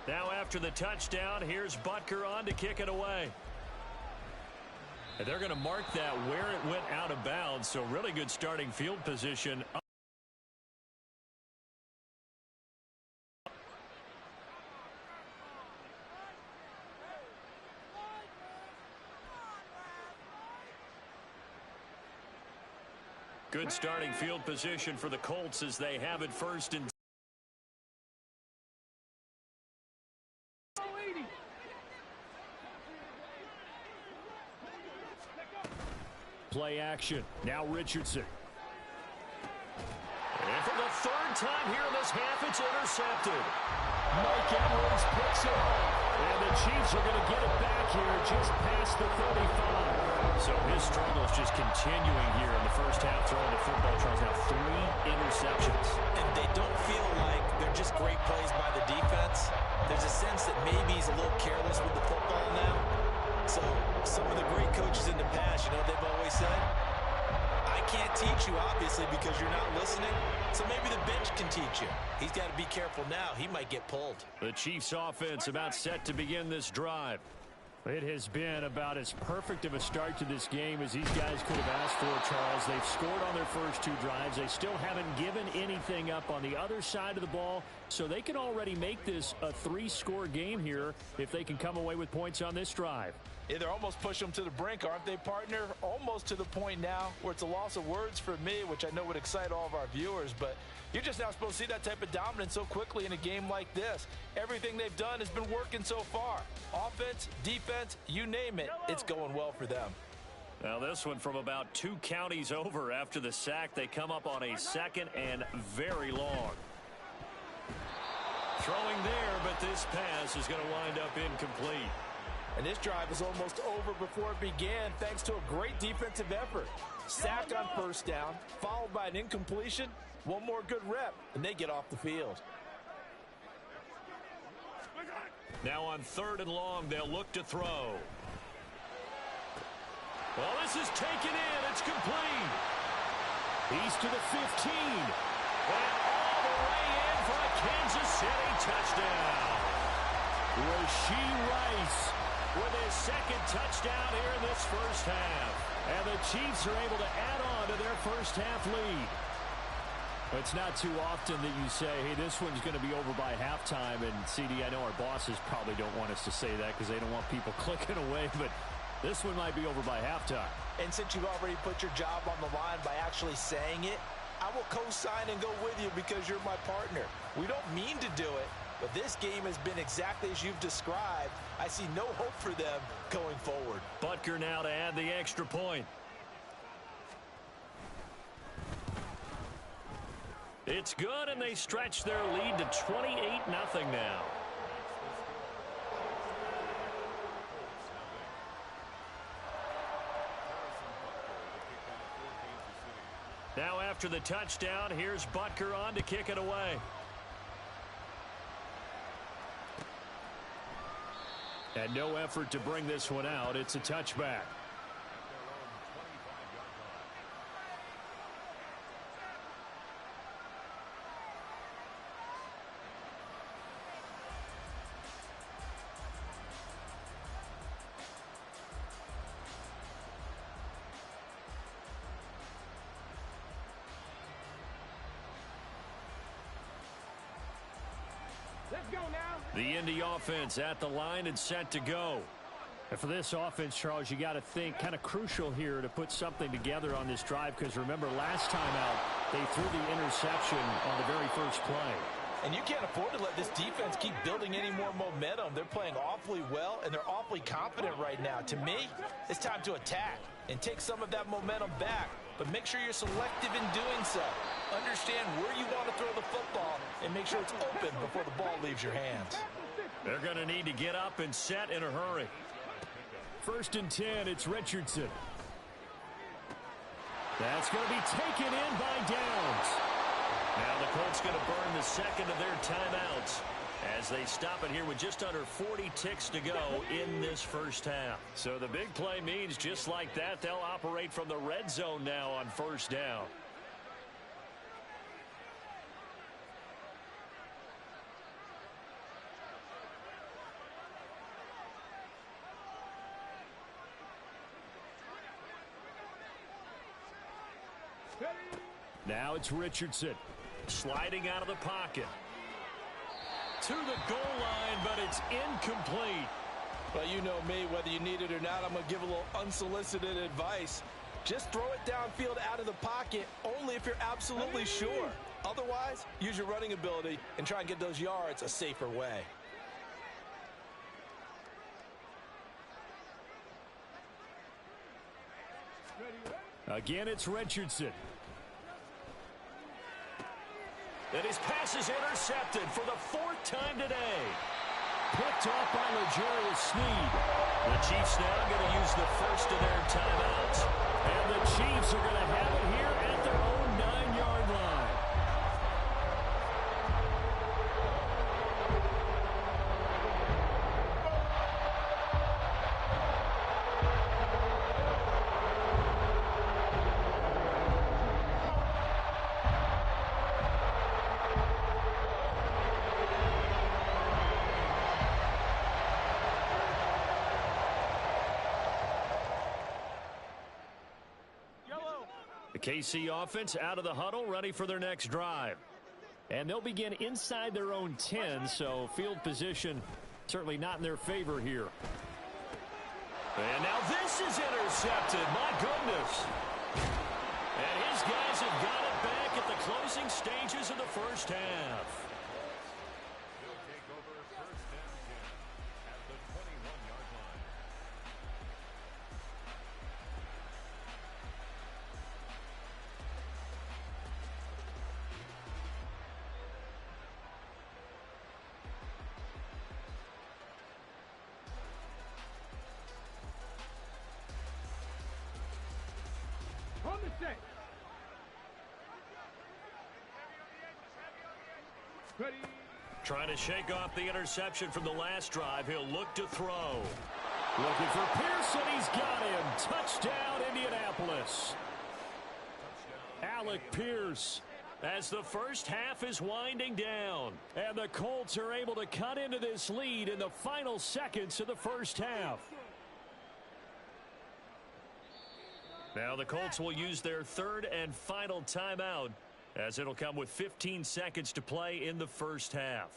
Now after the touchdown, here's Butker on to kick it away. And they're going to mark that where it went out of bounds, so really good starting field position. Good starting field position for the Colts as they have it first and play action. Now Richardson. And for the third time here in this half, it's intercepted. Mike Edwards picks it off. And the Chiefs are going to get it back here just past the 35. So his struggles just continuing here in the first half, throwing the football. Charles, now 3 interceptions. And they don't feel like they're just great plays by the defense. There's a sense that maybe he's a little careless with the football now. So some of the great coaches in the past, you know, they've always said, I can't teach you, obviously, because you're not listening. So maybe the bench can teach you. He's got to be careful now. He might get pulled. The Chiefs offense about set to begin this drive. It has been about as perfect of a start to this game as these guys could have asked for, Charles. They've scored on their first 2 drives. They still haven't given anything up on the other side of the ball, so they can already make this a 3-score game here if they can come away with points on this drive. Yeah, they're almost pushing them to the brink, aren't they, partner? Almost to the point now where it's a loss of words for me, which I know would excite all of our viewers, but you're just now supposed to see that type of dominance so quickly in a game like this. Everything they've done has been working so far. Offense, defense, you name it, it's going well for them. Now this one from about 2 counties over after the sack. They come up on a 2nd and very long. Throwing there, but this pass is going to wind up incomplete. And this drive is almost over before it began thanks to a great defensive effort. Sack on first down, followed by an incompletion. One more good rep, and they get off the field. Now on 3rd and long, they'll look to throw. Well, this is taken in. It's complete. He's to the 15. And all the way in for a Kansas City touchdown. Rashee Rice with his 2nd touchdown here in this first half. And the Chiefs are able to add on to their first half lead. It's not too often that you say, hey, this one's going to be over by halftime. And, CD, I know our bosses probably don't want us to say that because they don't want people clicking away. But this one might be over by halftime. And since you've already put your job on the line by actually saying it, I will co-sign and go with you because you're my partner. We don't mean to do it, but this game has been exactly as you've described. I see no hope for them going forward. Butker now to add the extra point. It's good, and they stretch their lead to 28-0 now. Now after the touchdown, here's Butker on to kick it away. And no effort to bring this one out. It's a touchback. The Indy offense at the line and set to go. And for this offense, Charles, you got to think kind of crucial here to put something together on this drive because remember last time out they threw the interception on the very first play. And you can't afford to let this defense keep building any more momentum. They're playing awfully well, and they're awfully confident right now. To me, it's time to attack and take some of that momentum back. But make sure you're selective in doing so. Understand where you want to throw the football and make sure it's open before the ball leaves your hands. They're going to need to get up and set in a hurry. 1st and 10, it's Richardson. That's going to be taken in by Downs. Now the Colts going to burn the 2nd of their timeouts as they stop it here with just under 40 ticks to go in this first half. So the big play means just like that, they'll operate from the red zone now on 1st down. Now it's Richardson. Sliding out of the pocket. To the goal line, but it's incomplete. Well, you know me, whether you need it or not, I'm going to give a little unsolicited advice. Just throw it downfield out of the pocket, only if you're absolutely sure. Otherwise, use your running ability and try and get those yards a safer way. Again, it's Richardson. And his pass is intercepted for the 4th time today. Picked off by L'Jarius Sneed. The Chiefs now going to use the first of their timeouts. And the Chiefs are going to have it here at their own 9-yard line. The KC offense out of the huddle, ready for their next drive. And they'll begin inside their own 10, so field position certainly not in their favor here. And now this is intercepted. My goodness. And his guys have got it back at the closing stages of the first half. Trying to shake off the interception from the last drive. He'll look to throw. Looking for Pearson. He's got him. Touchdown, Indianapolis. Alec Pierce as the first half is winding down. And the Colts are able to cut into this lead in the final seconds of the first half. Now the Colts will use their 3rd and final timeout, as it'll come with 15 seconds to play in the first half.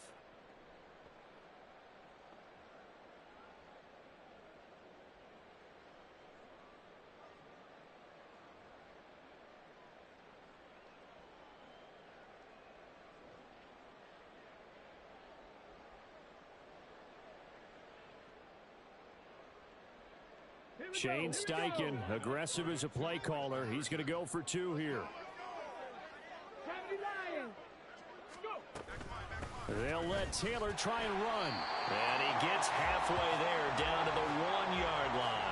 Shane Steichen, aggressive as a play caller. He's going to go for 2 here. They'll let Taylor try and run. And he gets halfway there, down to the 1-yard line.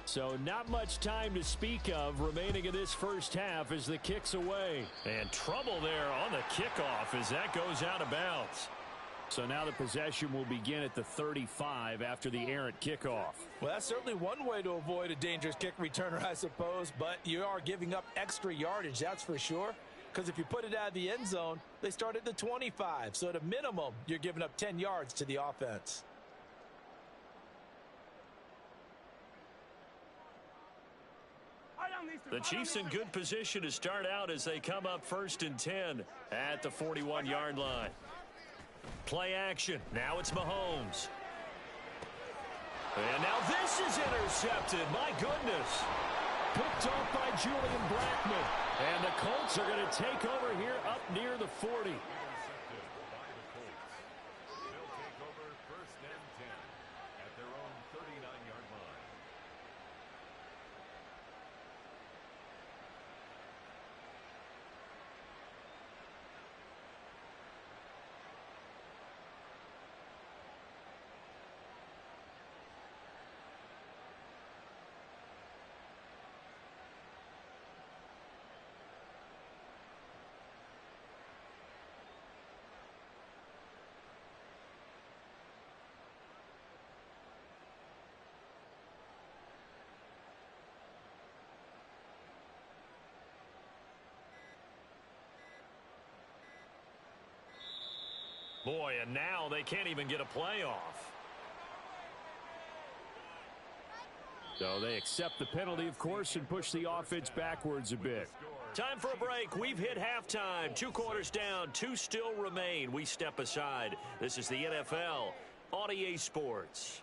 So not much time to speak of remaining in this first half as the kick's away. And trouble there on the kickoff as that goes out of bounds. So now the possession will begin at the 35 after the errant kickoff. Well, that's certainly one way to avoid a dangerous kick returner, I suppose. But you are giving up extra yardage, that's for sure. Because if you put it out of the end zone, they start at the 25. So at a minimum, you're giving up 10 yards to the offense. The Chiefs in good position to start out as they come up 1st and 10 at the 41-yard line. Play action. Now it's Mahomes. And now this is intercepted. My goodness. Picked off by Julian Blackman. And the Colts are going to take over here up near the 40. Boy, and now they can't even get a playoff. So they accept the penalty, of course, and push the offense backwards a bit. Time for a break. We've hit halftime. 2 quarters down, 2 still remain. We step aside. This is the NFL on EA Sports.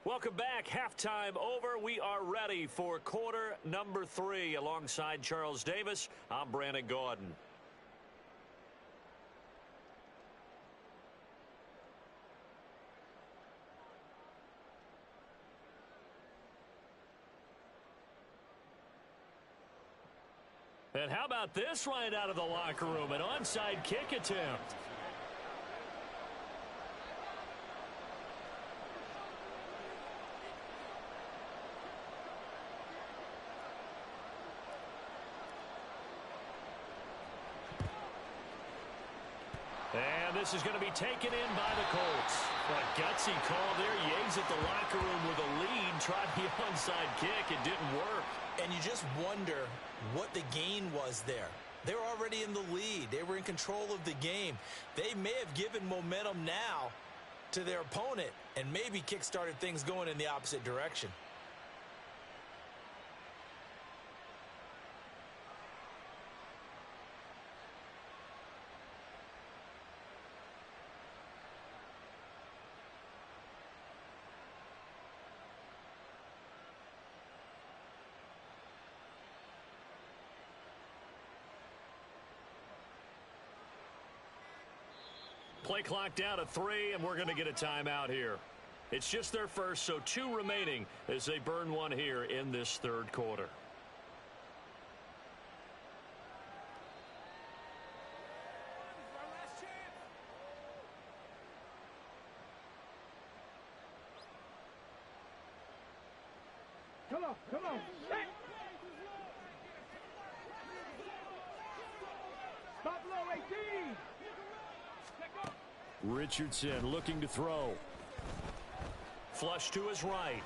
Welcome back. Halftime over. We are ready for quarter number 3. Alongside Charles Davis, I'm Brandon Gaudin. And how about this right out of the locker room? An onside kick attempt. And this is going to be taken in by the Colts. A gutsy call there. Yates at the locker room with a lead. Tried the onside kick. It didn't work. And you just wonder what the gain was there. They were already in the lead. They were in control of the game. They may have given momentum now to their opponent and maybe kick-started things going in the opposite direction. Play clock down to 3, and we're going to get a timeout here. It's just their first, so 2 remaining as they burn one here in this third quarter. Come on, come on. Stop below 18. Richardson looking to throw. Flush to his right.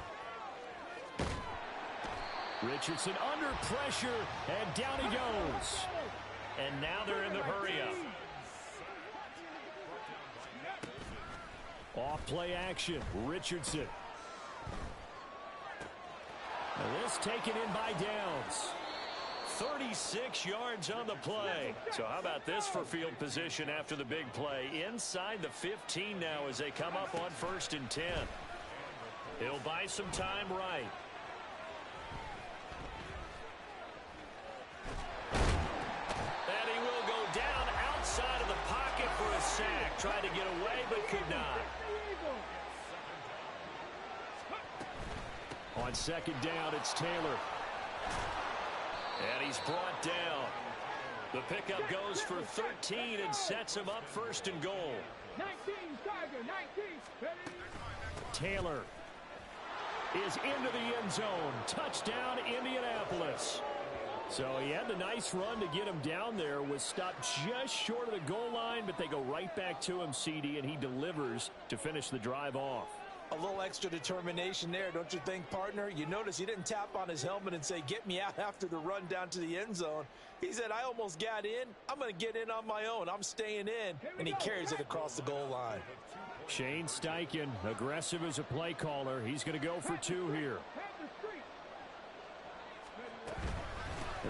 Richardson under pressure, and down he goes. And now they're in the hurry-up. Off-play action, Richardson. And this taken in by Downs. 36 yards on the play. So how about this for field position after the big play? Inside the 15 now as they come up on 1st and 10. He'll buy some time right. And he will go down outside of the pocket for a sack. Tried to get away but could not. On 2nd down, it's Taylor. And he's brought down. The pickup goes for 13 and sets him up 1st and goal. 19, Tiger, 19. Taylor is into the end zone. Touchdown, Indianapolis. So he had the nice run to get him down there. Was stopped just short of the goal line, but they go right back to him, CD, and he delivers to finish the drive off. A little extra determination there, don't you think, partner? You notice he didn't tap on his helmet and say, get me out after the run down to the end zone. He said, I almost got in. I'm going to get in on my own. I'm staying in. And he carries it across the goal line. Shane Steichen, aggressive as a play caller. He's going to go for 2 here.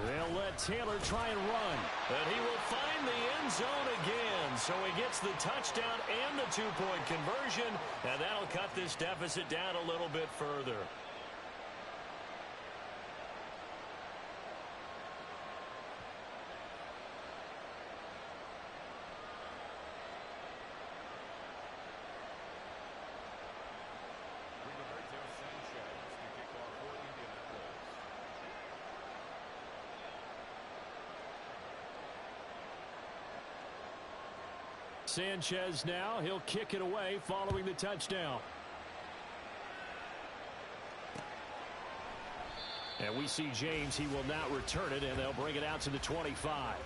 They'll let Taylor try and run. And he will find the end zone again. So he gets the touchdown and the 2-point conversion. And that'll cut this deficit down a little bit further. Sanchez now. He'll kick it away following the touchdown. And we see James. He will not return it, and they'll bring it out to the 25.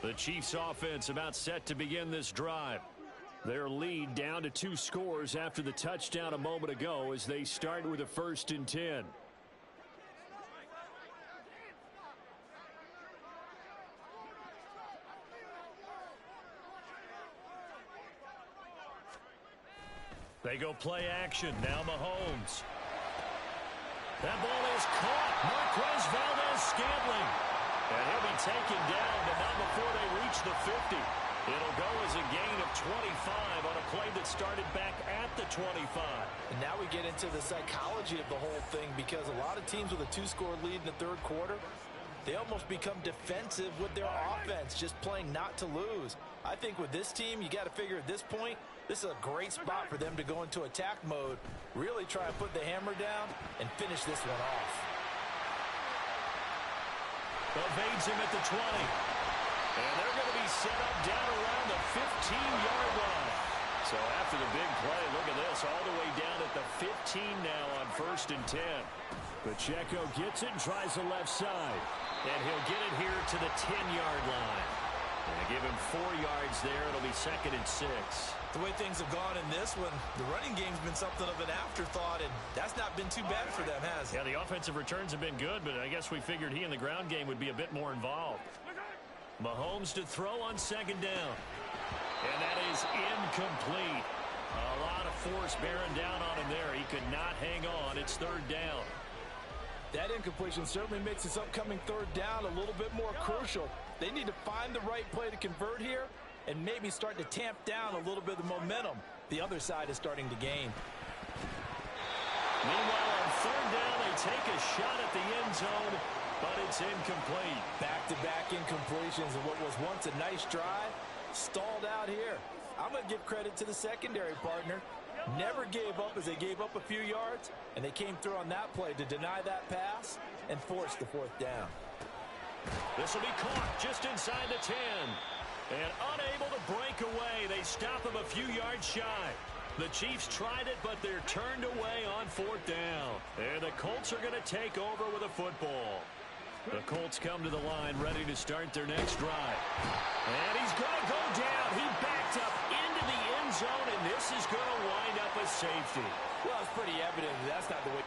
The Chiefs offense about set to begin this drive. Their lead down to 2 scores after the touchdown a moment ago as they start with a 1st and 10. They go play action. Now Mahomes. That ball is caught. Marquez Valdes-Scantling. And he'll be taken down, but not before they reach the 50. It'll go as a gain of 25 on a play that started back at the 25. And now we get into the psychology of the whole thing, because a lot of teams with a 2-score lead in the 3rd quarter, they almost become defensive with their offense, just playing not to lose. I think with this team, you got to figure at this point, this is a great spot for them to go into attack mode, really try and put the hammer down and finish this one off. Evades him at the 20. And they're going to be set up down around the 15-yard line. So after the big play, look at this, all the way down at the 15 now on 1st and 10. Pacheco gets it and tries the left side. And he'll get it here to the 10-yard line. And give him 4 yards there. It'll be 2nd and 6. The way things have gone in this one, the running game's been something of an afterthought, and that's not been too bad for them, has it? Yeah, the offensive returns have been good, but I guess we figured he in the ground game would be a bit more involved. Mahomes to throw on 2nd down. And that is incomplete. A lot of force bearing down on him there. He could not hang on. It's 3rd down. That incompletion certainly makes this upcoming 3rd down a little bit more crucial. They need to find the right play to convert here and maybe start to tamp down a little bit of momentum the other side is starting to gain. Meanwhile, on 3rd down, they take a shot at the end zone, but it's incomplete. Back-to-back incompletions, and what was once a nice drive stalled out here. I'm going to give credit to the secondary partner. Never gave up as they gave up a few yards, and they came through on that play to deny that pass and force the 4th down. This will be caught just inside the 10. And unable to break away. They stop him a few yards shy. The Chiefs tried it, but they're turned away on 4th down. And the Colts are going to take over with a football. The Colts come to the line ready to start their next drive. And he's going to go down. He backed up into the end zone, and this is going to wind up a safety. Well, it's pretty evident that's not the way.